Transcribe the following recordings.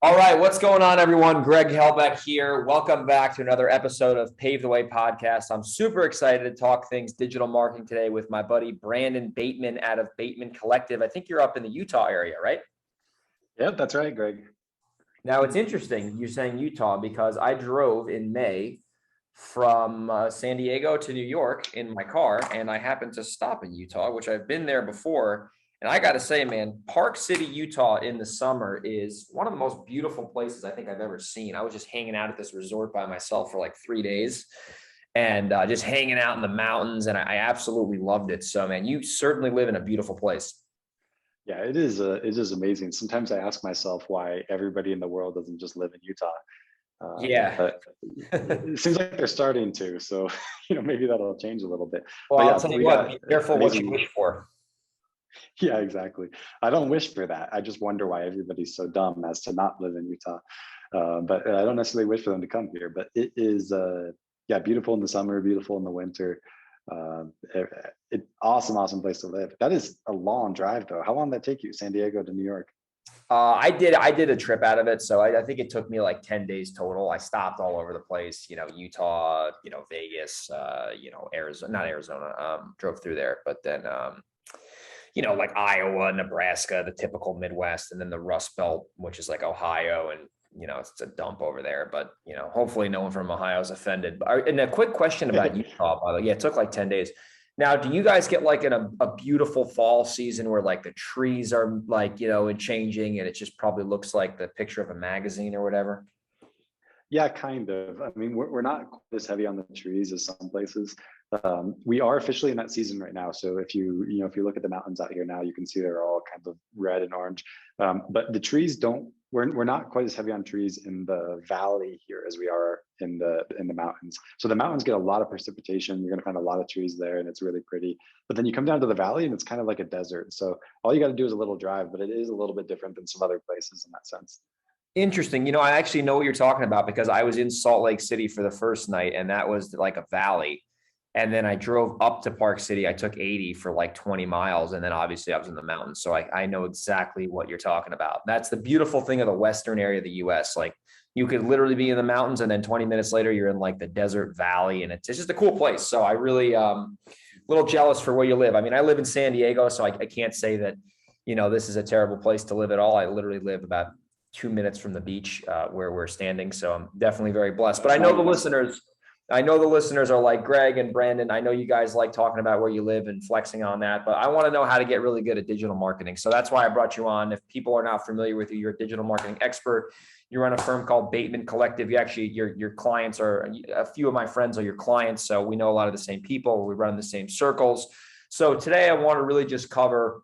All right, what's going on, everyone? Greg Helbeck here. Welcome back to another episode of Pave the Way Podcast. I'm super excited to talk things digital marketing today with my buddy Brandon Bateman out of Bateman Collective. I think you're up in the Utah area, right? Yep, that's right, Greg. Now, it's interesting you're saying Utah because I drove in May from San Diego to New York in my car, and I happened to stop in Utah, which I've been there before. And I got to say, man, Park City, Utah in the summer is one of the most beautiful places I think I've ever seen. I was just hanging out at this resort by myself for like 3 days and just hanging out in the mountains. And I absolutely loved it. So, man, you certainly live in a beautiful place. Yeah, it is amazing. Sometimes I ask myself why everybody in the world doesn't just live in Utah. Yeah. But it seems like they're starting to. So, maybe that'll change a little bit. Well, But I'll yeah, tell you we what, got be careful what you amazing. wish for. Yeah, exactly. I don't wish for that. I just wonder why everybody's so dumb as to not live in Utah. But I don't necessarily wish for them to come here. But it is, beautiful in the summer, beautiful in the winter. Awesome place to live. That is a long drive, though. How long did that take you, San Diego to New York? I did a trip out of it. So I think it took me like 10 days total. I stopped all over the place, Utah, Vegas, Arizona, not Arizona, drove through there, but then, like Iowa, Nebraska, the typical Midwest, and then the Rust Belt, which is like Ohio. And, it's a dump over there, but, hopefully no one from Ohio is offended. And a quick question about Utah, by the way. Yeah, it took like 10 days. Now, do you guys get like a beautiful fall season where like the trees are like, and changing and it just probably looks like the picture of a magazine or whatever? Yeah, kind of. I mean, we're not as heavy on the trees as some places. We are officially in that season right now. So if if you look at the mountains out here now, you can see they're all kind of red and orange. But the trees don't. We're not quite as heavy on trees in the valley here as we are in the mountains. So the mountains get a lot of precipitation. You're going to find a lot of trees there, and it's really pretty. But then you come down to the valley, and it's kind of like a desert. So all you got to do is a little drive, but it is a little bit different than some other places in that sense. Interesting. I actually know what you're talking about because I was in Salt Lake City for the first night and that was like a valley. And then I drove up to Park City. I took 80 for like 20 miles. And then obviously I was in the mountains. So I know exactly what you're talking about. That's the beautiful thing of the Western area of the US. Like you could literally be in the mountains and then 20 minutes later, you're in like the desert valley and it's just a cool place. So I really, a little jealous for where you live. I mean, I live in San Diego, so I can't say that, this is a terrible place to live at all. I literally live about 2 minutes from the beach where we're standing. So I'm definitely very blessed. But I know the listeners are like Greg and Brandon. I know you guys like talking about where you live and flexing on that, but I want to know how to get really good at digital marketing. So that's why I brought you on. If people are not familiar with you, you're a digital marketing expert. You run a firm called Bateman Collective. Your clients are, a few of my friends are your clients. So we know a lot of the same people. We run the same circles. So today I want to really just cover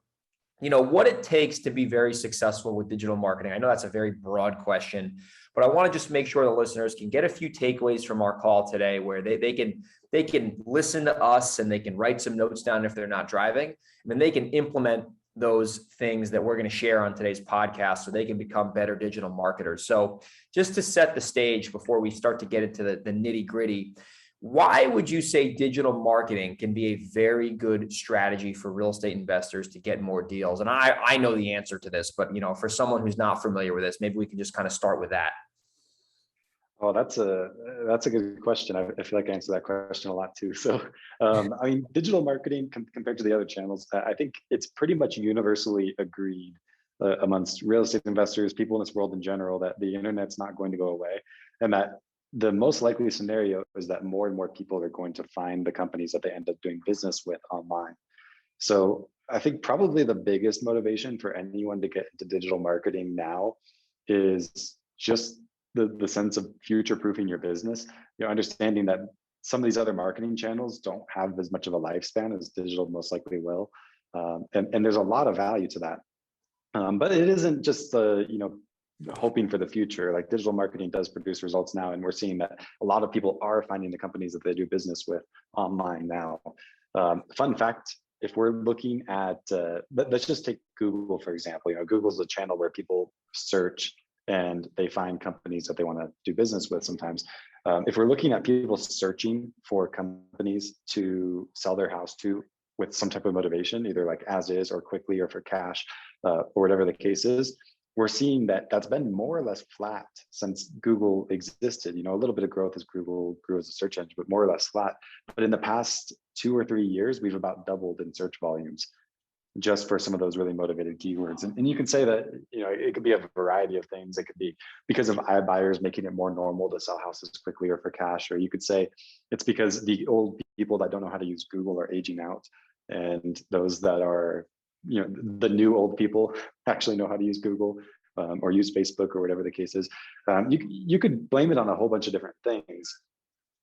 what it takes to be very successful with digital marketing. I know that's a very broad question, but I want to just make sure the listeners can get a few takeaways from our call today where they can listen to us and they can write some notes down if they're not driving, and then they can implement those things that we're going to share on today's podcast so they can become better digital marketers. So just to set the stage before we start to get into the nitty gritty, why would you say digital marketing can be a very good strategy for real estate investors to get more deals? And I know the answer to this, but for someone who's not familiar with this, maybe we can just kind of start with that. Oh, that's a good question. I feel like I answer that question a lot too. So, I mean, digital marketing compared to the other channels, I think it's pretty much universally agreed amongst real estate investors, people in this world in general, that the internet's not going to go away, and that the most likely scenario is that more and more people are going to find the companies that they end up doing business with online. So I think probably the biggest motivation for anyone to get into digital marketing now is just the sense of future proofing your business, understanding that some of these other marketing channels don't have as much of a lifespan as digital most likely will. And there's a lot of value to that. But it isn't just hoping for the future. Like digital marketing does produce results now, and we're seeing that a lot of people are finding the companies that they do business with online now. Fun fact, if we're looking at, let's just take Google, for example. Google's a channel where people search and they find companies that they want to do business with sometimes. If we're looking at people searching for companies to sell their house to with some type of motivation, either like as is or quickly or for cash or whatever the case is, we're seeing that that's been more or less flat since Google existed. A little bit of growth as Google grew as a search engine, but more or less flat. But in the past 2 or 3 years, we've about doubled in search volumes just for some of those really motivated keywords. And you can say that, it could be a variety of things. It could be because of iBuyers making it more normal to sell houses quickly or for cash, or you could say it's because the old people that don't know how to use Google are aging out, and those that are, the new old people actually know how to use Google, or use Facebook or whatever the case is. You could blame it on a whole bunch of different things.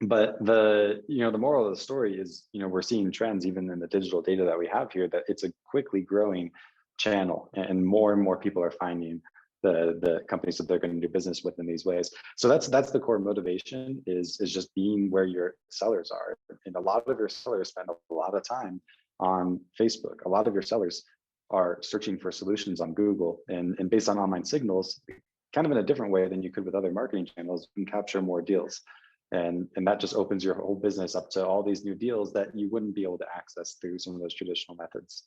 But the moral of the story is, we're seeing trends even in the digital data that we have here, that it's a quickly growing channel, and more people are finding the companies that they're going to do business with in these ways. So that's the core motivation, is just being where your sellers are. And a lot of your sellers spend a lot of time on Facebook. A lot of your sellers are searching for solutions on Google, and based on online signals, kind of in a different way than you could with other marketing channels, you can capture more deals. And that just opens your whole business up to all these new deals that you wouldn't be able to access through some of those traditional methods.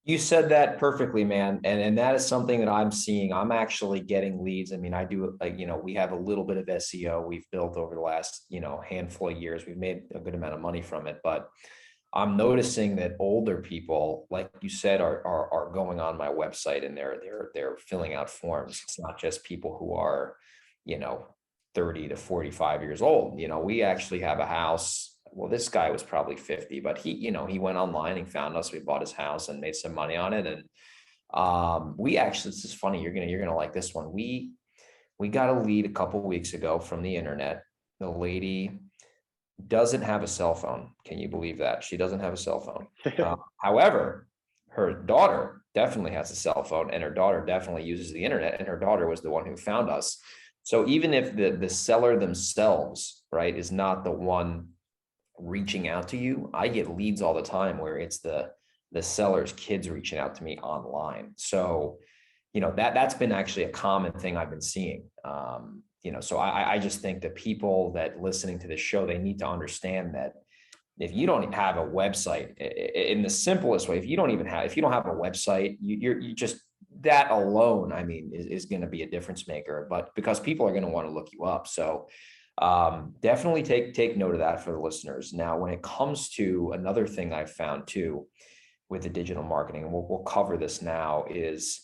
You said that perfectly, man. And that is something that I'm seeing. I'm actually getting leads. I mean, I do, we have a little bit of SEO we've built over the last, handful of years. We've made a good amount of money from it, but I'm noticing that older people, like you said, are going on my website, and they're filling out forms. It's not just people who are, 30 to 45 years old. We actually have a house. Well, this guy was probably 50, but he went online and found us. We bought his house and made some money on it. And we actually, this is funny. You're gonna like this one. We got a lead a couple of weeks ago from the internet. The lady doesn't have a cell phone. Can you believe that? She doesn't have a cell phone. However, her daughter definitely has a cell phone, and her daughter definitely uses the internet, and her daughter was the one who found us. So even if the seller themselves, right, is not the one reaching out to you, I get leads all the time where it's the seller's kids reaching out to me online. So, that's been actually a common thing I've been seeing. So I just think that people that listening to this show, they need to understand that if you don't have a website, in the simplest way, if you don't have a website, you just, that alone, I mean, is going to be a difference maker, but because people are going to want to look you up. So definitely take note of that for the listeners. Now, when it comes to another thing I've found too with the digital marketing, and we'll cover this now, is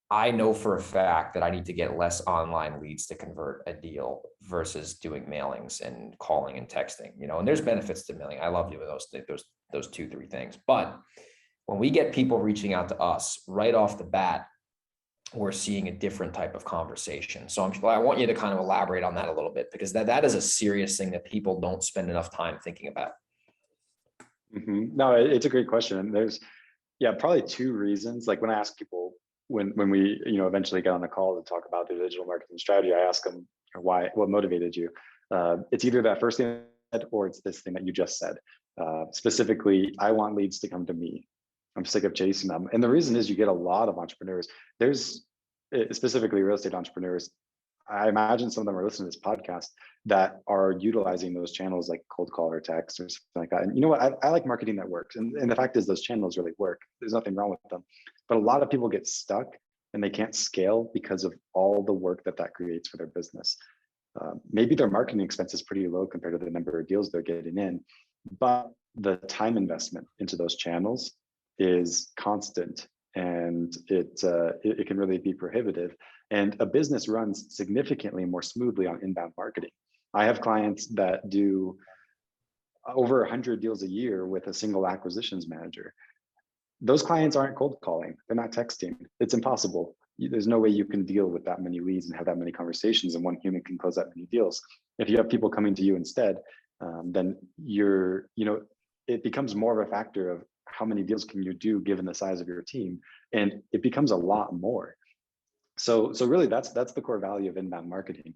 I know for a fact that I need to get less online leads to convert a deal versus doing mailings and calling and texting, and there's benefits to mailing. I love doing those 2-3 things. But when we get people reaching out to us right off the bat, we're seeing a different type of conversation. So I want you to kind of elaborate on that a little bit, because that is a serious thing that people don't spend enough time thinking about. Mm-hmm. No, it's a great question. And there's, probably 2 reasons. Like when I ask people, when we, eventually get on a call to talk about their digital marketing strategy, I ask them what motivated you. It's either that first thing or it's this thing that you just said. Specifically, I want leads to come to me. I'm sick of chasing them. And the reason is you get a lot of entrepreneurs. There's specifically real estate entrepreneurs. I imagine some of them are listening to this podcast that are utilizing those channels like cold call or text or something like that. And you know what? I like marketing that works. And the fact is those channels really work. There's nothing wrong with them. But a lot of people get stuck and they can't scale because of all the work that creates for their business. Maybe their marketing expense is pretty low compared to the number of deals they're getting in, but the time investment into those channels is constant, and it can really be prohibitive. And a business runs significantly more smoothly on inbound marketing. I have clients that do over 100 deals a year with a single acquisitions manager. Those clients aren't cold calling. They're not texting. It's impossible. There's no way you can deal with that many leads and have that many conversations, and one human can close that many deals. If you have people coming to you instead, then it becomes more of a factor of how many deals can you do given the size of your team, and it becomes a lot more. So really, that's the core value of inbound marketing.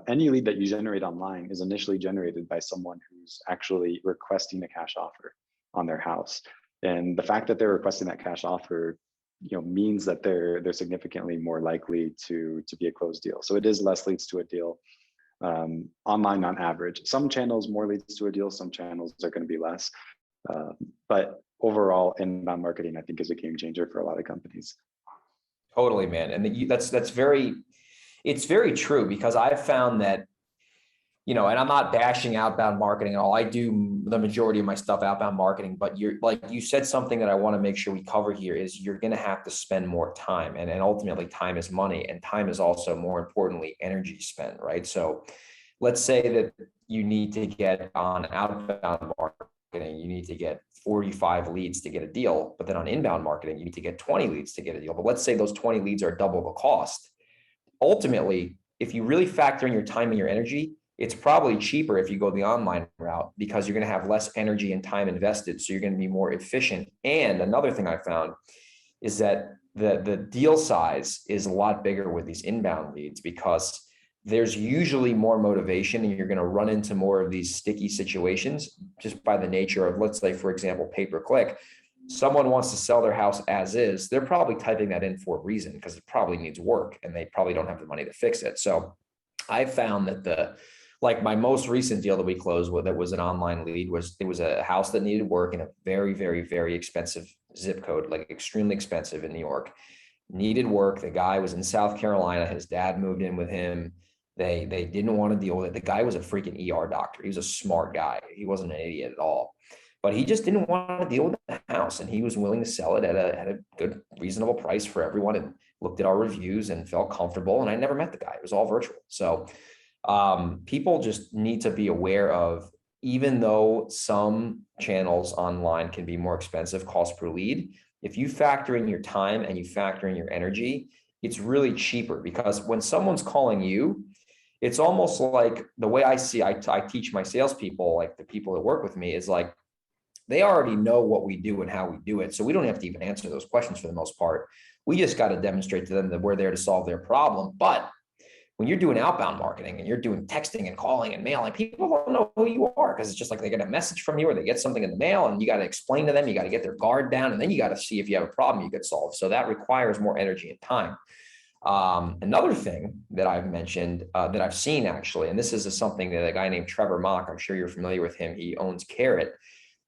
Any lead that you generate online is initially generated by someone who's actually requesting a cash offer on their house, and the fact that they're requesting that cash offer, means that they're significantly more likely to be a closed deal. So it is less leads to a deal online on average. Some channels more leads to a deal, some channels are going to be less. But overall, inbound marketing, I think, is a game changer for a lot of companies. Totally, man. And it's very true, because I've found that, and I'm not bashing outbound marketing at all. I do the majority of my stuff outbound marketing, but you're like, you said something that I want to make sure we cover here is you're going to have to spend more time, and ultimately time is money, and time is also, more importantly, energy spent, right? So let's say that you need to get on outbound marketing, you need to get 45 leads to get a deal, but then on inbound marketing, you need to get 20 leads to get a deal. But let's say those 20 leads are double the cost. Ultimately, if you really factor in your time and your energy, it's probably cheaper if you go the online route, because you're going to have less energy and time invested. So you're going to be more efficient. And another thing I found is that the deal size is a lot bigger with these inbound leads, because there's usually more motivation, and you're going to run into more of these sticky situations just by the nature of, let's say, for example, pay-per-click. Someone wants to sell their house as is. They're probably typing that in for a reason, because it probably needs work and they probably don't have the money to fix it. So I found that like my most recent deal that we closed with, that was an online lead, it was a house that needed work in a very, very, very expensive zip code, like extremely expensive in New York. Needed work. The guy was in South Carolina. His dad moved in with him. They didn't want to deal with it. The guy was a freaking ER doctor. He was a smart guy. He wasn't an idiot at all, but he just didn't want to deal with the house, and he was willing to sell it at a good, reasonable price for everyone, and looked at our reviews and felt comfortable. And I never met the guy. It was all virtual. So people just need to be aware of, even though some channels online can be more expensive cost per lead, if you factor in your time and you factor in your energy, it's really cheaper, because when someone's calling you, it's almost like the way I teach my salespeople, like the people that work with me, is like, they already know what we do and how we do it. So we don't have to even answer those questions for the most part. We just got to demonstrate to them that we're there to solve their problem. But when you're doing outbound marketing and you're doing texting and calling and mailing, people don't know who you are, because it's just like they get a message from you or they get something in the mail, and you got to explain to them, you got to get their guard down, and then you got to see if you have a problem you could solve. So that requires more energy and time. Another thing that I've mentioned that I've seen actually, and this is something that a guy named Trevor Mock, I'm sure you're familiar with him. He owns Carrot.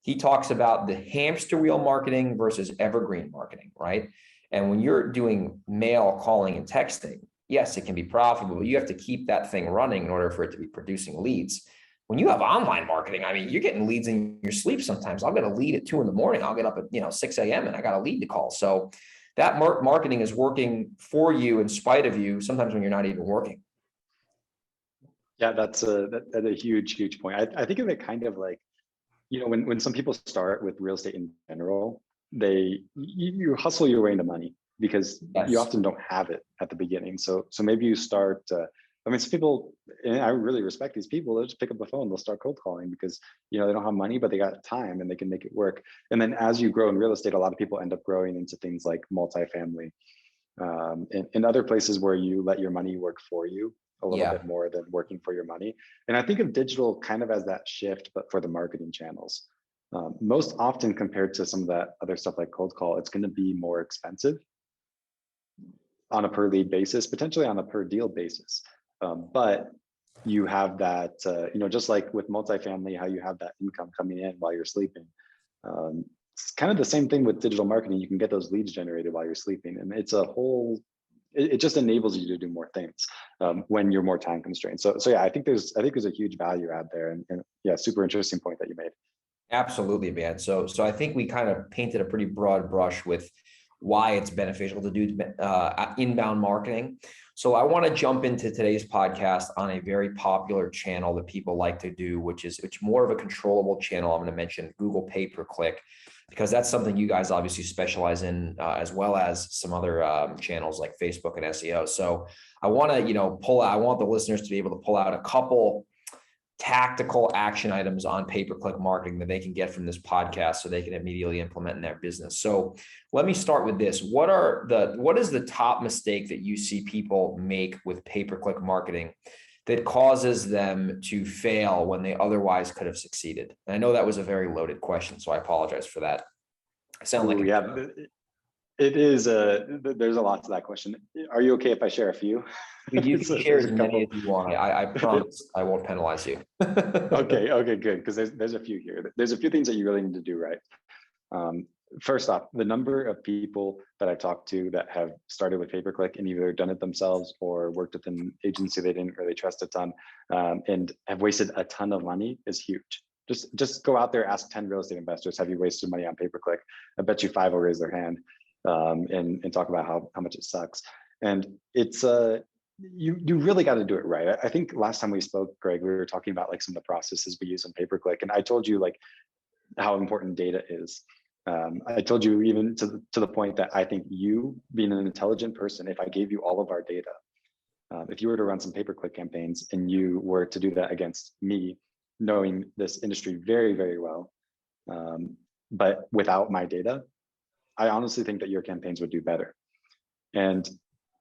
He talks about the hamster wheel marketing versus evergreen marketing, right? And when you're doing mail, calling, and texting, yes, it can be profitable, but you have to keep that thing running in order for it to be producing leads. When you have online marketing, I mean, you're getting leads in your sleep sometimes. I'll get a lead at 2 a.m. I'll get up at 6 a.m. and I got a lead to call. So that marketing is working for you in spite of you, sometimes when you're not even working. Yeah, that's a huge point. I think of it kind of like, when some people start with real estate in general, you hustle your way into money, because Yes. you often don't have it at the beginning. So maybe you start, some people, and I really respect these people, they'll just pick up the phone, they'll start cold calling because, they don't have money, but they got time and they can make it work. And then as you grow in real estate, a lot of people end up growing into things like multifamily, and other places where you let your money work for you a little bit more than working for your money. And I think of digital kind of as that shift, but for the marketing channels. Most often compared to some of that other stuff like cold call, it's going to be more expensive on a per lead basis, potentially on a per deal basis. But you have that, just like with multifamily, how you have that income coming in while you're sleeping. It's kind of the same thing with digital marketing. You can get those leads generated while you're sleeping, and it's it just enables you to do more things when you're more time constrained. So yeah, I think there's a huge value add there, and yeah, super interesting point that you made. Absolutely, man. So I think we kind of painted a pretty broad brush with why it's beneficial to do inbound marketing. So I want to jump into today's podcast on a very popular channel that people like to do, which is more of a controllable channel. I'm going to mention Google pay-per-click, because that's something you guys obviously specialize in, as well as some other channels like Facebook and SEO. So I want to, I want the listeners to be able to pull out a couple tactical action items on pay-per-click marketing that they can get from this podcast so they can immediately implement in their business. So let me start with this. What is the top mistake that you see people make with pay-per-click marketing that causes them to fail when they otherwise could have succeeded? And I know that was a very loaded question, so I apologize for that. I sound like it is there's a lot to that question. Are you okay if I share a few? You can share as many as you want. I promise I won't penalize you. Okay, good. Because there's a few here. There's a few things that you really need to do right. first off, the number of people that I've talked to that have started with pay-per-click and either done it themselves or worked with an agency they didn't really trust a ton, and have wasted a ton of money is huge. Just go out there, ask 10 real estate investors, have you wasted money on pay-per-click? I bet you 5 will raise their hand, and talk about how much it sucks. And it's you really got to do it right. I think last time we spoke, Greg, we were talking about like some of the processes we use on pay-per-click, and I told you like how important data is. I told you even to the point that I think you, being an intelligent person, if I gave you all of our data, if you were to run some pay-per-click campaigns and you were to do that against me, knowing this industry very, very well, but without my data, I honestly think that your campaigns would do better. And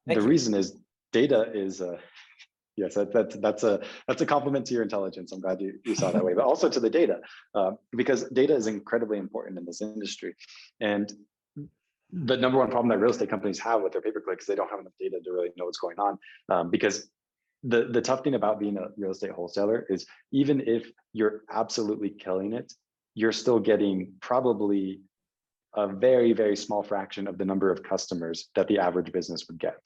the reason is data is yes, that's a compliment to your intelligence. I'm glad you saw that way, but also to the data, because data is incredibly important in this industry. And the number one problem that real estate companies have with their pay-per-click is they don't have enough data to really know what's going on. Because the tough thing about being a real estate wholesaler is even if you're absolutely killing it, you're still getting probably a very, very small fraction of the number of customers that the average business would get.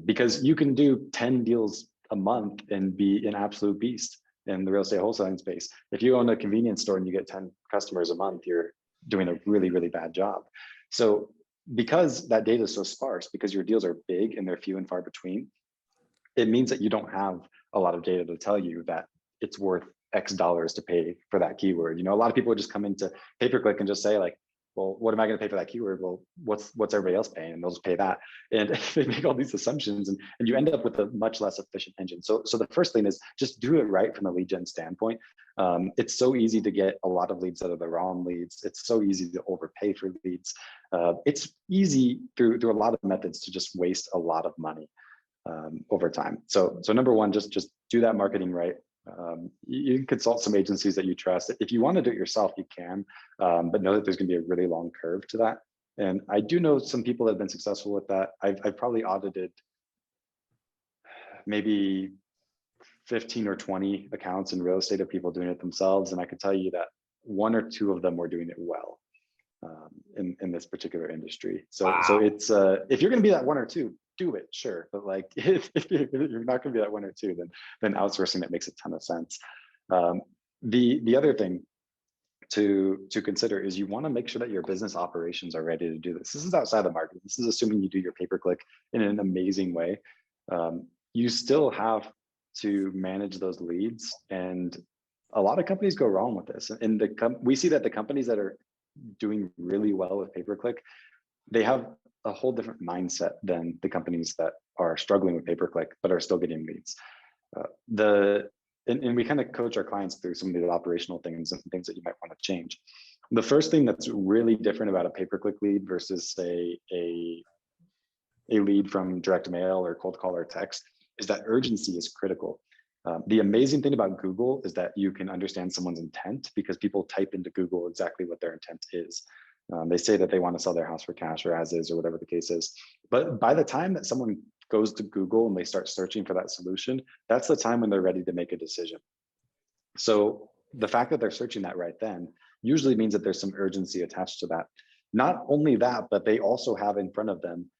Because you can do 10 deals a month and be an absolute beast in the real estate wholesaling space. If you own a convenience store and you get 10 customers a month, you're doing a really, really bad job. So because that data is so sparse, because your deals are big and they're few and far between, it means that you don't have a lot of data to tell you that it's worth X dollars to pay for that keyword. You know, a lot of people just come into pay-per-click and just say like, well, what am I going to pay for that keyword? Well, what's everybody else paying? And they'll just pay that. And they make all these assumptions, and you end up with a much less efficient engine. So the first thing is just do it right from a lead gen standpoint. It's so easy to get a lot of leads that are the wrong leads. It's so easy to overpay for leads. It's easy through a lot of methods to just waste a lot of money over time. So number one, just do that marketing right. You can consult some agencies that you trust. If you want to do it yourself, you can, but know that there's going to be a really long curve to that. And I do know some people that have been successful with that. I've probably audited maybe 15 or 20 accounts in real estate of people doing it themselves. And I can tell you that 1 or 2 of them were doing it well in this particular industry. So, wow. So it's, if you're going to be that 1 or 2, do it, sure. But like, if you're not going to be that 1 or 2, then outsourcing it makes a ton of sense. The other thing to consider is you want to make sure that your business operations are ready to do this. This is outside of marketing. This is assuming you do your pay-per-click in an amazing way. You still have to manage those leads, and a lot of companies go wrong with this. And we see that the companies that are doing really well with pay-per-click, they have a whole different mindset than the companies that are struggling with pay-per-click but are still getting leads. And we kind of coach our clients through some of the operational things and things that you might want to change. The first thing that's really different about a pay-per-click lead versus say a lead from direct mail or cold call or text is that urgency is critical. The amazing thing about Google is that you can understand someone's intent because people type into Google exactly what their intent is. They say that they want to sell their house for cash or as is or whatever the case is. But by the time that someone goes to Google and they start searching for that solution, that's the time when they're ready to make a decision. So the fact that they're searching that right then usually means that there's some urgency attached to that. Not only that, but they also have in front of them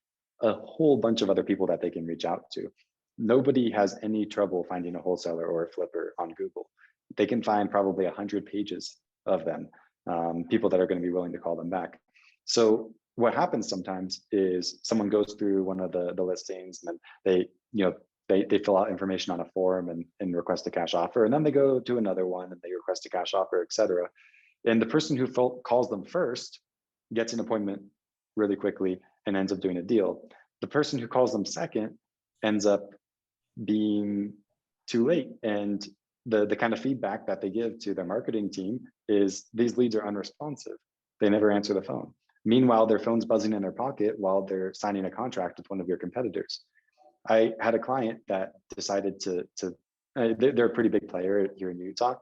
a whole bunch of other people that they can reach out to. Nobody has any trouble finding a wholesaler or a flipper on Google. They can find probably 100 pages of them. People that are going to be willing to call them back. So what happens sometimes is someone goes through one of the listings and then they fill out information on a form and request a cash offer, and then they go to another one and they request a cash offer, etc. And the person who calls them first gets an appointment really quickly and ends up doing a deal. The person who calls them second ends up being too late, and the kind of feedback that they give to their marketing team is these leads are unresponsive. They never answer the phone. Meanwhile, their phone's buzzing in their pocket while they're signing a contract with one of your competitors. I had a client that decided they're a pretty big player here in Utah,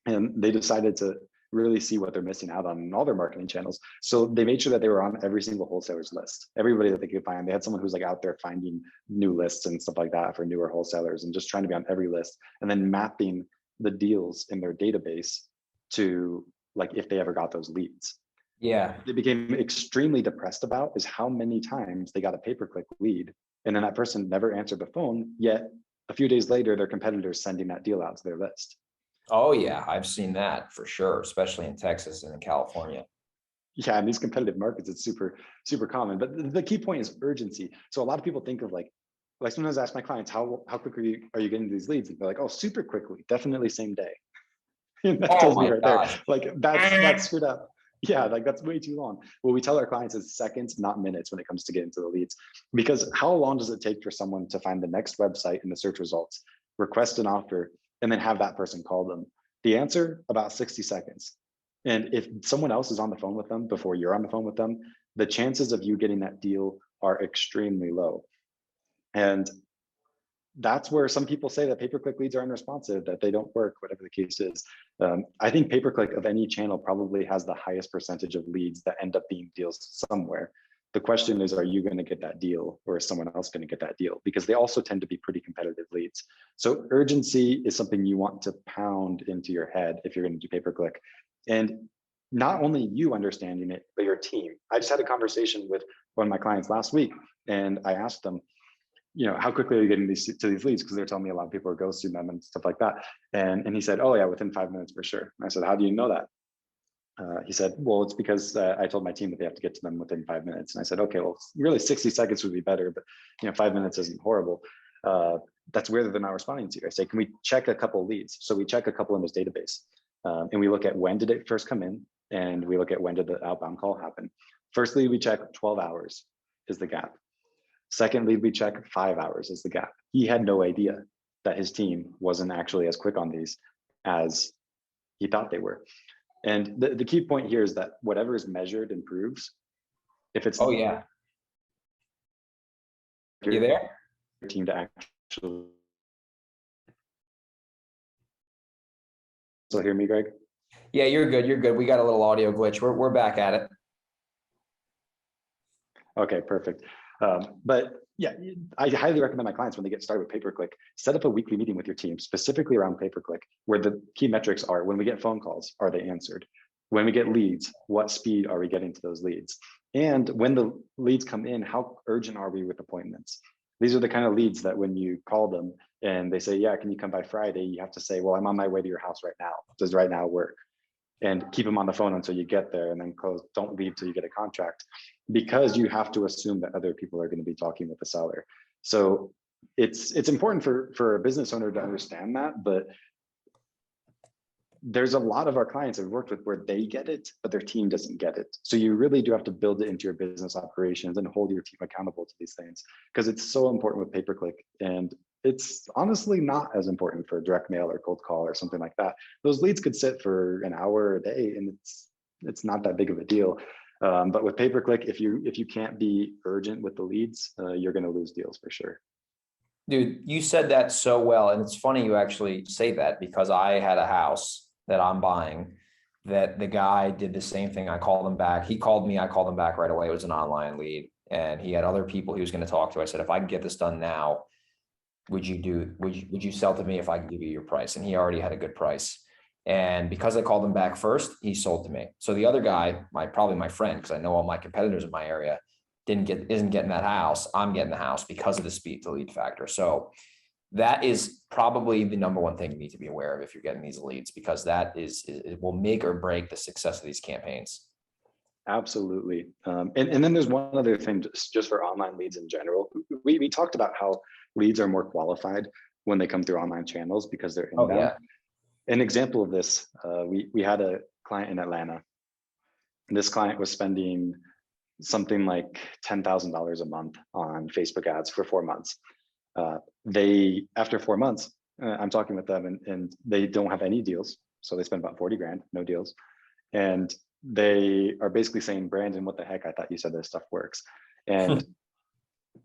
and they decided to really see what they're missing out on in all their marketing channels. So they made sure that they were on every single wholesaler's list, everybody that they could find. They had someone who's like out there finding new lists and stuff like that for newer wholesalers and just trying to be on every list and then mapping the deals in their database to like if they ever got those leads. Yeah. They became extremely depressed about is how many times they got a pay-per-click lead, and then that person never answered the phone, yet a few days later, their competitor's sending that deal out to their list. Oh yeah, I've seen that for sure, especially in Texas and in California. Yeah, in these competitive markets, it's super, super common. But the key point is urgency. So a lot of people think of like sometimes I ask my clients, how quickly are you getting these leads? And they're like, oh, super quickly, definitely same day. And that Oh tells me my right there, gosh. like that's screwed up. Yeah, like that's way too long. What we tell our clients is seconds, not minutes, when it comes to getting to the leads. Because how long does it take for someone to find the next website in the search results, request an offer, and then have that person call them? The answer, about 60 seconds. And if someone else is on the phone with them before you're on the phone with them, the chances of you getting that deal are extremely low. And that's where some people say that pay-per-click leads are unresponsive, that they don't work, whatever the case is. I think pay-per-click of any channel probably has the highest percentage of leads that end up being deals somewhere. The question is, are you going to get that deal, or is someone else going to get that deal? Because they also tend to be pretty competitive leads. So urgency is something you want to pound into your head if you're going to do pay-per-click. And not only you understanding it, but your team. I just had a conversation with one of my clients last week, and I asked them, how quickly are you getting to these leads? Because they're telling me a lot of people are ghosting them and stuff like that. And he said, oh yeah, within 5 minutes for sure. And I said, how do you know that? He said, well, it's because I told my team that they have to get to them within 5 minutes. And I said, okay, well, really 60 seconds would be better, but 5 minutes isn't horrible. That's weird that they're not responding to you. I say, can we check a couple leads? So we check a couple in his database, and we look at when did it first come in, and we look at when did the outbound call happen. Firstly, we check 12 hours is the gap. Secondly, we check 5 hours is the gap. He had no idea that his team wasn't actually as quick on these as he thought they were. And the key point here is that whatever is measured improves. If it's Oh yeah. You your there? team to actually still hear me, Greg? Yeah, you're good. You're good. We got a little audio glitch. We're back at it. Okay, perfect. But yeah, I highly recommend my clients when they get started with pay-per-click, set up a weekly meeting with your team specifically around pay-per-click, where the key metrics are: when we get phone calls, are they answered? When we get leads, what speed are we getting to those leads? And when the leads come in, how urgent are we with appointments? These are the kind of leads that when you call them and they say, yeah, can you come by Friday? You have to say, well, I'm on my way to your house right now. Does right now work? And keep them on the phone until you get there, and then close. Don't leave till you get a contract, because you have to assume that other people are going to be talking with the seller. So it's important for a business owner to understand that, but there's a lot of our clients I've worked with where they get it, but their team doesn't get it. So you really do have to build it into your business operations and hold your team accountable to these things, because it's so important with pay-per-click. And it's honestly not as important for direct mail or cold call or something like that. Those leads could sit for an hour a day, and it's not that big of a deal. But with pay-per-click, if you can't be urgent with the leads, you're going to lose deals for sure. Dude, you said that so well. And it's funny you actually say that, because I had a house that I'm buying that the guy did the same thing. I called him back. He called me. I called him back right away. It was an online lead, and he had other people he was going to talk to. I said, if I can get this done now, would you sell to me if I can give you your price? And he already had a good price. And because I called him back first, he sold to me. So the other guy, probably my friend, because I know all my competitors in my area, isn't getting that house. I'm getting the house because of the speed to lead factor. So that is probably the number one thing you need to be aware of if you're getting these leads, because that it will make or break the success of these campaigns. Absolutely. And then there's one other thing, just for online leads in general. We talked about how leads are more qualified when they come through online channels because they're inbound. Oh, yeah. An example of this, we had a client in Atlanta, and this client was spending something like $10,000 a month on Facebook ads for 4 months. After 4 months, I'm talking with them, and they don't have any deals. So they spend about 40 grand, no deals. And they are basically saying, Brandon, what the heck? I thought you said this stuff works. And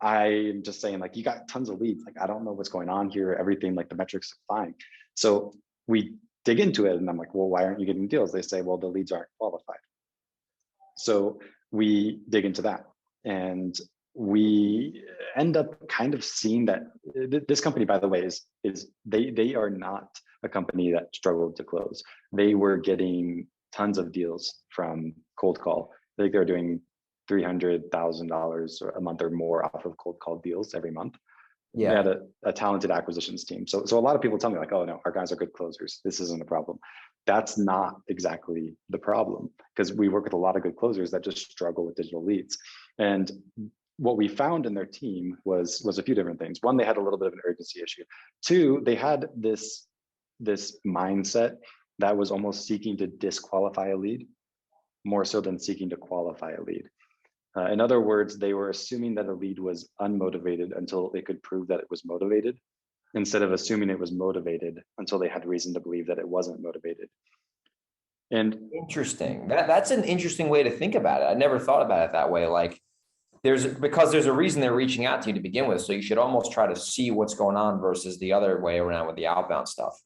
I'm just saying, like, you got tons of leads. Like, I don't know what's going on here. Everything, like, the metrics are fine. So we dig into it, and I'm like, well, why aren't you getting deals? They say, well, the leads aren't qualified. So we dig into that, and we end up kind of seeing that this company, by the way, is they are not a company that struggled to close. They were getting tons of deals from cold call. I think they were doing $300,000 a month or more off of cold call deals every month. They Yeah. had a talented acquisitions team. So a lot of people tell me like, oh no, our guys are good closers. This isn't a problem. That's not exactly the problem, because we work with a lot of good closers that just struggle with digital leads. And what we found in their team was a few different things. One, they had a little bit of an urgency issue. Two, they had this mindset that was almost seeking to disqualify a lead more so than seeking to qualify a lead. In other words, they were assuming that a lead was unmotivated until they could prove that it was motivated, instead of assuming it was motivated until they had reason to believe that it wasn't motivated. And Interesting. That's an interesting way to think about it. I never thought about it that way. Like because there's a reason they're reaching out to you to begin with. So you should almost try to see what's going on versus the other way around with the outbound stuff.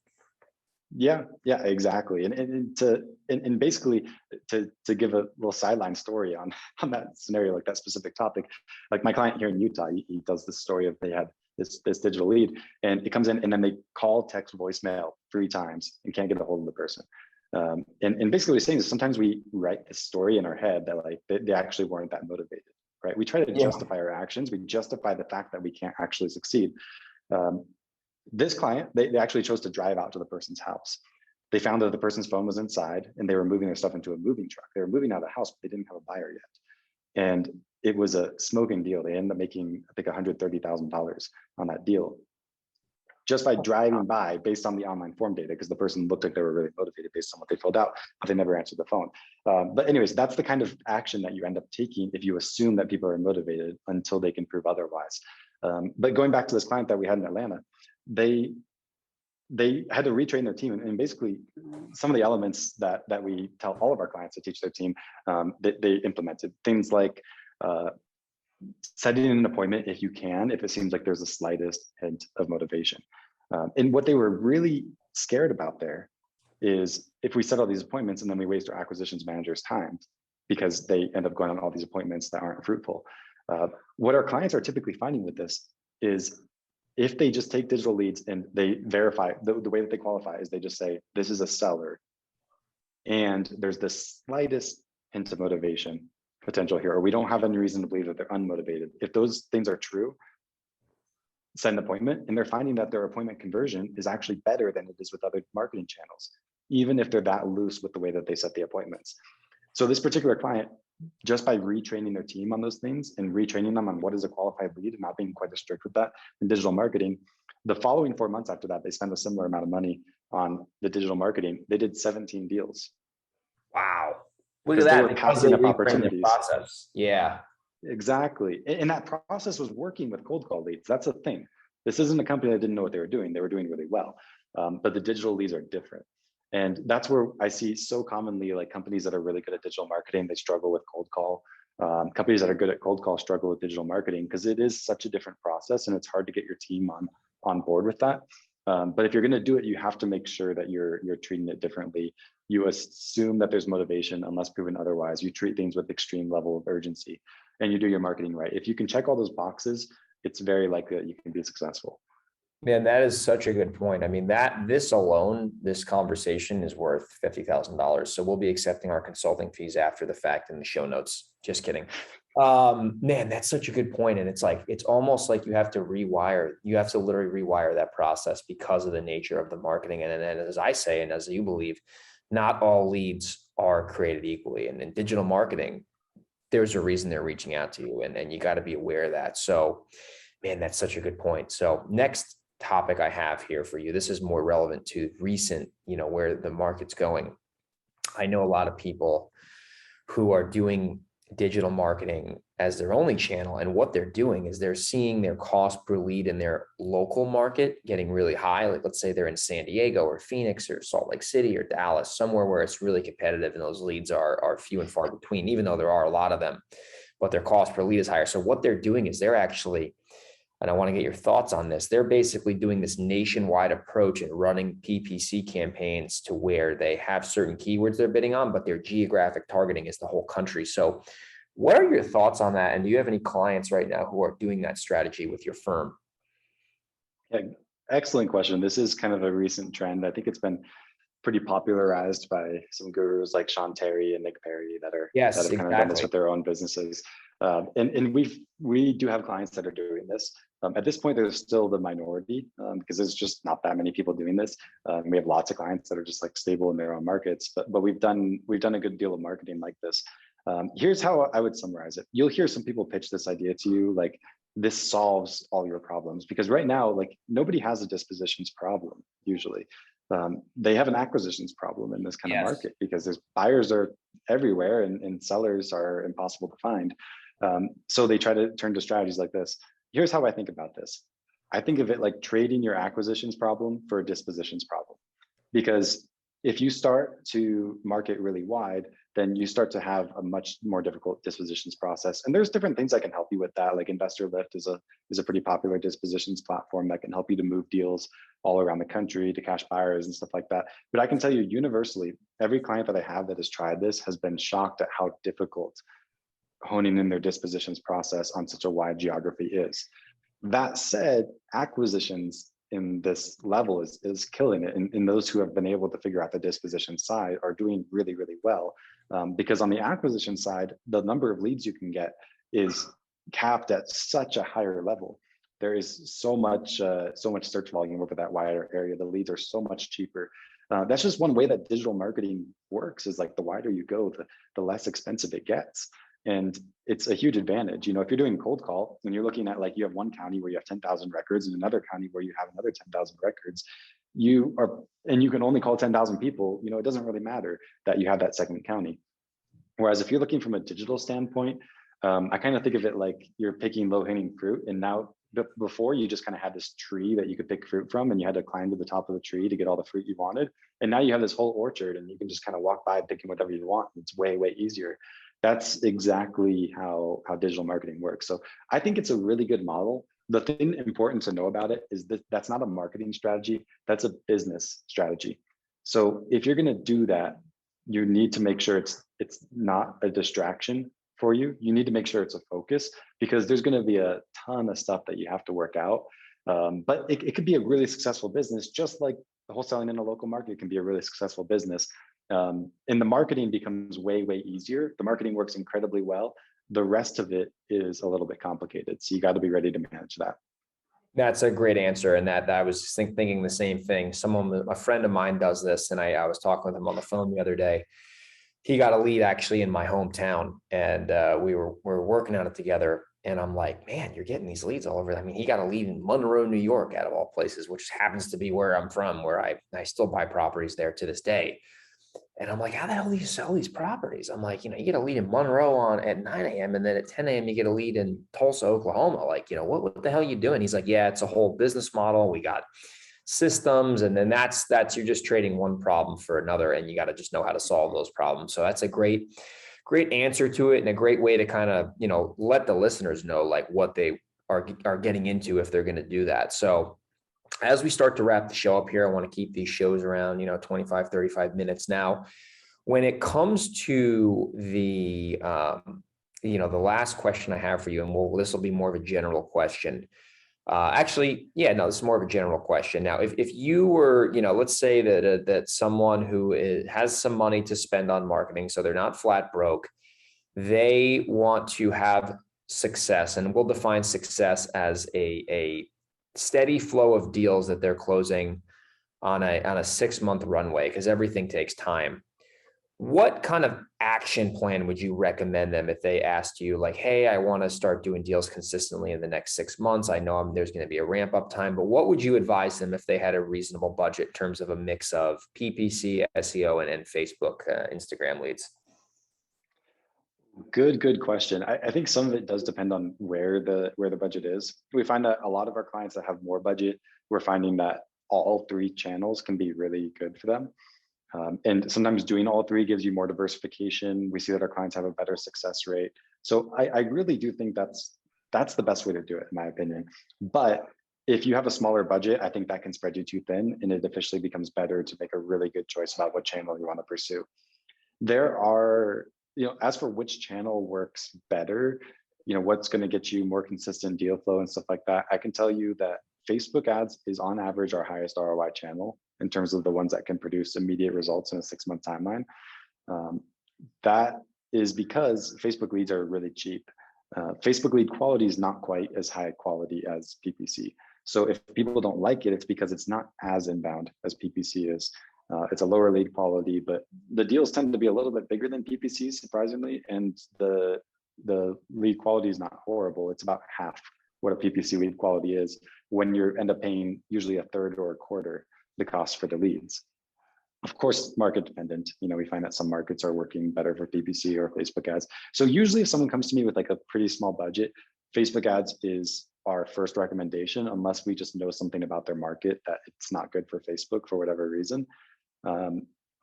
yeah, exactly. And basically to give a little sideline story on that scenario, like that specific topic, like my client here in Utah, he does this story of they had this digital lead, and it comes in and then they call, text, voicemail 3 times and can't get a hold of the person. And basically what he's saying is sometimes we write this story in our head that like they actually weren't that motivated, right? We try to justify our actions. We justify the fact that we can't actually succeed. This client, they actually chose to drive out to the person's house. They found that the person's phone was inside and they were moving their stuff into a moving truck. They were moving out of the house, but they didn't have a buyer yet. And it was a smoking deal. They ended up making, I think, $130,000 on that deal just by driving by based on the online form data, because the person looked like they were really motivated based on what they filled out, but they never answered the phone. But anyways, that's the kind of action that you end up taking if you assume that people are motivated until they can prove otherwise. But going back to this client that we had in Atlanta, they had to retrain their team, and basically some of the elements that we tell all of our clients to teach their team, they implemented things like setting an appointment if you can, if it seems like there's the slightest hint of motivation. And what they were really scared about there is if we set all these appointments and then we waste our acquisitions manager's time because they end up going on all these appointments that aren't fruitful. What our clients are typically finding with this is if they just take digital leads and they verify, the way that they qualify is they just say, this is a seller and there's the slightest hint of motivation potential here, or we don't have any reason to believe that they're unmotivated. If those things are true, set an appointment, and they're finding that their appointment conversion is actually better than it is with other marketing channels, even if they're that loose with the way that they set the appointments. So this particular client, just by retraining their team on those things and retraining them on what is a qualified lead and not being quite as strict with that in digital marketing, the following 4 months after that, they spent a similar amount of money on the digital marketing. They did 17 deals. Wow. Look at that. They were passing up opportunities. Process. Yeah. Exactly. And that process was working with cold call leads. That's a thing. This isn't a company that didn't know what they were doing. They were doing really well. But the digital leads are different. And that's where I see so commonly like companies that are really good at digital marketing, they struggle with cold call. Companies that are good at cold call struggle with digital marketing because it is such a different process and it's hard to get your team on board with that. But if you're going to do it, you have to make sure that you're treating it differently. You assume that there's motivation unless proven otherwise. You treat things with extreme level of urgency and you do your marketing right. If you can check all those boxes, it's very likely that you can be successful. Man, that is such a good point. I mean, this alone, this conversation is worth $50,000. So we'll be accepting our consulting fees after the fact in the show notes. Just kidding. Man, that's such a good point. And it's almost like you have to literally rewire that process because of the nature of the marketing. And as I say, and as you believe, not all leads are created equally. And in digital marketing, there's a reason they're reaching out to you and you got to be aware of that. So, man, that's such a good point. So next topic I have here for you, this is more relevant to recent, where the market's going. I know a lot of people who are doing digital marketing as their only channel. And what they're doing is they're seeing their cost per lead in their local market getting really high. Like let's say they're in San Diego or Phoenix or Salt Lake City or Dallas, somewhere where it's really competitive and those leads are few and far between, even though there are a lot of them, but their cost per lead is higher. So what they're doing is they're actually, and I want to get your thoughts on this, they're basically doing this nationwide approach and running PPC campaigns to where they have certain keywords they're bidding on, but their geographic targeting is the whole country. So what are your thoughts on that? And do you have any clients right now who are doing that strategy with your firm? Yeah, excellent question. This is kind of a recent trend. I think it's been pretty popularized by some gurus like Sean Terry and Nick Perry that Yes, have kind of done this exactly. with their own businesses. And we do have clients that are doing this. At this point, there's still the minority because there's just not that many people doing this. We have lots of clients that are just like stable in their own markets, but we've done a good deal of marketing like this. Here's how I would summarize it. You'll hear some people pitch this idea to you like this solves all your problems, because right now, like nobody has a dispositions problem usually. They have an acquisitions problem in this kind of Yes. market because there's buyers are everywhere and sellers are impossible to find. So they try to turn to strategies like this. Here's how I think about this. I think of it like trading your acquisitions problem for a dispositions problem. Because if you start to market really wide, then you start to have a much more difficult dispositions process. And there's different things that can help you with that. Like Investor Lift is a pretty popular dispositions platform that can help you to move deals all around the country to cash buyers and stuff like that. But I can tell you universally, every client that I have that has tried this has been shocked at how difficult honing in their dispositions process on such a wide geography is. That said, acquisitions in this level is killing it. And those who have been able to figure out the disposition side are doing really, really well. Because on the acquisition side, the number of leads you can get is capped at such a higher level. There is so much search volume over that wider area. The leads are so much cheaper. That's just one way that digital marketing works, is like the wider you go, the less expensive it gets. And it's a huge advantage. You know, if you're doing cold call and you're looking at like you have one county where you have 10,000 records and another county where you have another 10,000 records, you can only call 10,000 people, you know, it doesn't really matter that you have that second county. Whereas if you're looking from a digital standpoint, I kind of think of it like you're picking low-hanging fruit. And now before you just kind of had this tree that you could pick fruit from and you had to climb to the top of the tree to get all the fruit you wanted. And now you have this whole orchard and you can just kind of walk by picking whatever you want. It's way, way easier. That's exactly how digital marketing works. So I think it's a really good model. The thing important to know about it is that that's not a marketing strategy, that's a business strategy. So if you're going to do that, you need to make sure it's not a distraction for you. You need to make sure it's a focus, because there's going to be a ton of stuff that you have to work out. But it could be a really successful business, just like the wholesaling in a local market can be a really successful business. And the marketing becomes way, way easier. The marketing works incredibly well. The rest of it is a little bit complicated. So you got to be ready to manage that. That's a great answer. And that I was thinking the same thing. A friend of mine does this, and I was talking with him on the phone the other day. He got a lead actually in my hometown, and we were working on it together. And I'm like, man, you're getting these leads all over. I mean, he got a lead in Monroe, New York, out of all places, which happens to be where I'm from, where I still buy properties there to this day. And I'm like, how the hell do you sell these properties? I'm like, you get a lead in Monroe at 9 a.m. and then at 10 a.m. you get a lead in Tulsa, Oklahoma. Like, what the hell are you doing? He's like, yeah, it's a whole business model. We got systems. And then that's you're just trading one problem for another, and you got to just know how to solve those problems. So that's a great answer to it, and a great way to kind of, let the listeners know like what they are getting into if they're going to do that. So as we start to wrap the show up here, I want to keep these shows around, 25, 35 minutes now. When it comes to the last question I have for you, and this will be more of a general question. This is more of a general question. Now, if you were, let's say that someone who has some money to spend on marketing, so they're not flat broke, they want to have success, and we'll define success as a steady flow of deals that they're closing on a 6-month runway, because everything takes time. What kind of action plan would you recommend them if they asked you like, hey, I want to start doing deals consistently in the next 6 months? I know there's going to be a ramp up time, but what would you advise them if they had a reasonable budget in terms of a mix of PPC, SEO, and Facebook, Instagram leads? Good question. I think some of it does depend on where the budget is. We find that a lot of our clients that have more budget, we're finding that all 3 channels can be really good for them. And sometimes doing all 3 gives you more diversification. We see that our clients have a better success rate. So I really do think that's the best way to do it, in my opinion. But if you have a smaller budget, I think that can spread you too thin, and it officially becomes better to make a really good choice about what channel you want to pursue. There are, as for which channel works better, what's going to get you more consistent deal flow and stuff like that, I can tell you that Facebook ads is on average our highest ROI channel. in terms of the ones that can produce immediate results in a 6-month timeline. That is because Facebook leads are really cheap. Facebook lead quality is not quite as high quality as PPC. So if people don't like it, it's because it's not as inbound as PPC is. It's a lower lead quality, but the deals tend to be a little bit bigger than PPC, surprisingly, and the lead quality is not horrible. It's about half what a PPC lead quality is when you end up paying usually a third or a quarter the cost for the leads. Of course, market dependent. We find that some markets are working better for PPC or Facebook ads. So usually if someone comes to me with like a pretty small budget, Facebook ads is our first recommendation, unless we just know something about their market that it's not good for Facebook for whatever reason.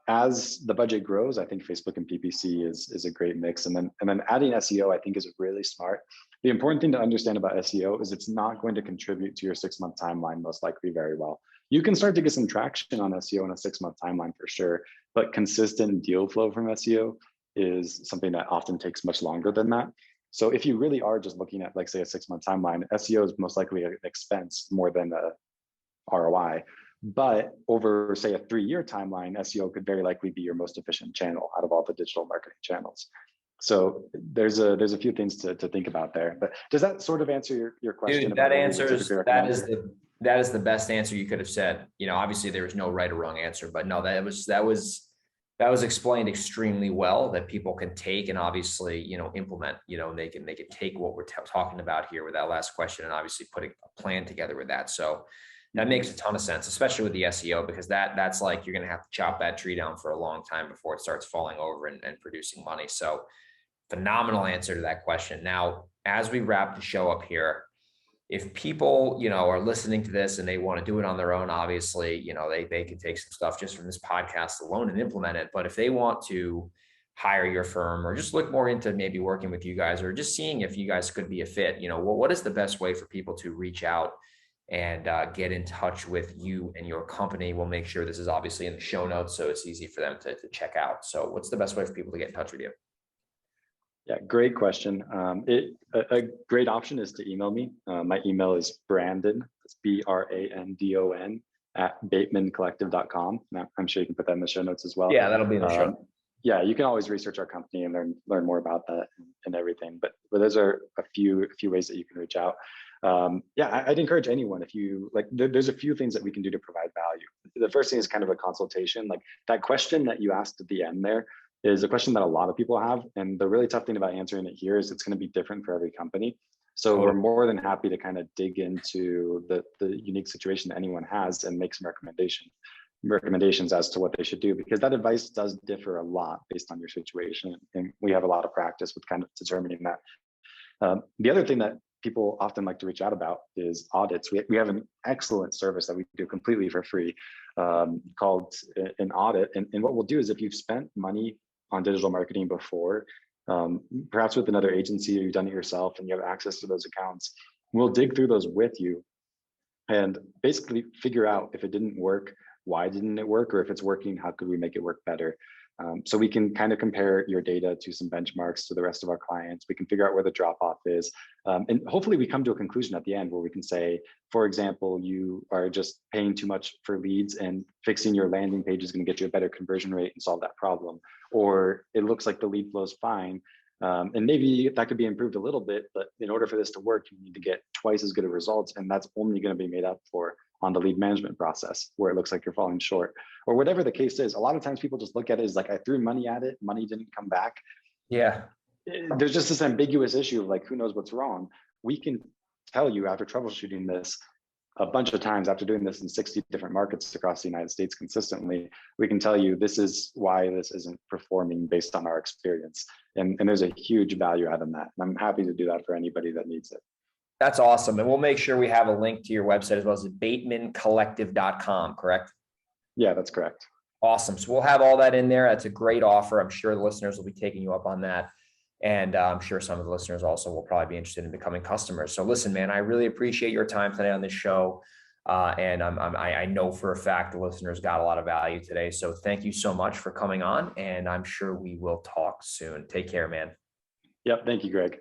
As the budget grows, I think Facebook and PPC is a great mix. And then adding SEO, I think, is really smart. The important thing to understand about SEO is it's not going to contribute to your 6-month timeline, most likely very well. You can start to get some traction on SEO in a 6-month timeline for sure, but consistent deal flow from SEO is something that often takes much longer than that. So if you really are just looking at, like, say, a 6-month timeline, SEO is most likely an expense more than a ROI. But over, say, a 3-year timeline, SEO could very likely be your most efficient channel out of all the digital marketing channels. So there's a few things to think about there. But does that sort of answer your question? Dude, that is the best answer you could have said. Obviously there was no right or wrong answer, but no, that was explained extremely well, that people can take and obviously, implement. They can take what we're talking about here with that last question and obviously putting a plan together with that. So that makes a ton of sense, especially with the SEO, because that's like, you're going to have to chop that tree down for a long time before it starts falling over and producing money. So phenomenal answer to that question. Now, as we wrap the show up here, if people, are listening to this and they want to do it on their own, obviously, they can take some stuff just from this podcast alone and implement it. But if they want to hire your firm or just look more into maybe working with you guys or just seeing if you guys could be a fit, what is the best way for people to reach out and get in touch with you and your company? We'll make sure this is obviously in the show notes, so it's easy for them to check out. So what's the best way for people to get in touch with you? Yeah, great question. A great option is to email me. My email is Brandon, that's BRANDON @BatemanCollective.com. I'm sure you can put that in the show notes as well. Yeah, that'll be in the show. Yeah, you can always research our company and learn more about that and everything. But those are a few ways that you can reach out. I'd encourage anyone, if you like, there's a few things that we can do to provide value. The first thing is kind of a consultation. Like that question that you asked at the end there is a question that a lot of people have. And the really tough thing about answering it here is it's going to be different for every company. So we're more than happy to kind of dig into the unique situation that anyone has and make some recommendations as to what they should do, because that advice does differ a lot based on your situation. And we have a lot of practice with kind of determining that. The other thing that people often like to reach out about is audits. We have an excellent service that we do completely for free called an audit. And what we'll do is, if you've spent money on digital marketing before, perhaps with another agency, or you've done it yourself and you have access to those accounts, we'll dig through those with you and basically figure out if it didn't work, why didn't it work, or if it's working, how could we make it work better? So we can kind of compare your data to some benchmarks to the rest of our clients. We can figure out where the drop off is. And hopefully we come to a conclusion at the end where we can say, for example, you are just paying too much for leads and fixing your landing page is going to get you a better conversion rate and solve that problem. Or it looks like the lead flow is fine. And maybe that could be improved a little bit, but in order for this to work, you need to get twice as good of results. And that's only going to be made up for on the lead management process, where it looks like you're falling short, or whatever the case is. A lot of times people just look at it as like, I threw money at it, money didn't come back. Yeah. There's just this ambiguous issue of like, who knows what's wrong? We can tell you, after troubleshooting this a bunch of times, after doing this in 60 different markets across the United States consistently, we can tell you this is why this isn't performing based on our experience. And there's a huge value add in that. And I'm happy to do that for anybody that needs it. That's awesome. And we'll make sure we have a link to your website as well as BatemanCollective.com, correct? Yeah, that's correct. Awesome. So we'll have all that in there. That's a great offer. I'm sure the listeners will be taking you up on that. And I'm sure some of the listeners also will probably be interested in becoming customers. So listen, man, I really appreciate your time today on this show. And I know for a fact the listeners got a lot of value today. So thank you so much for coming on. And I'm sure we will talk soon. Take care, man. Yep. Thank you, Greg.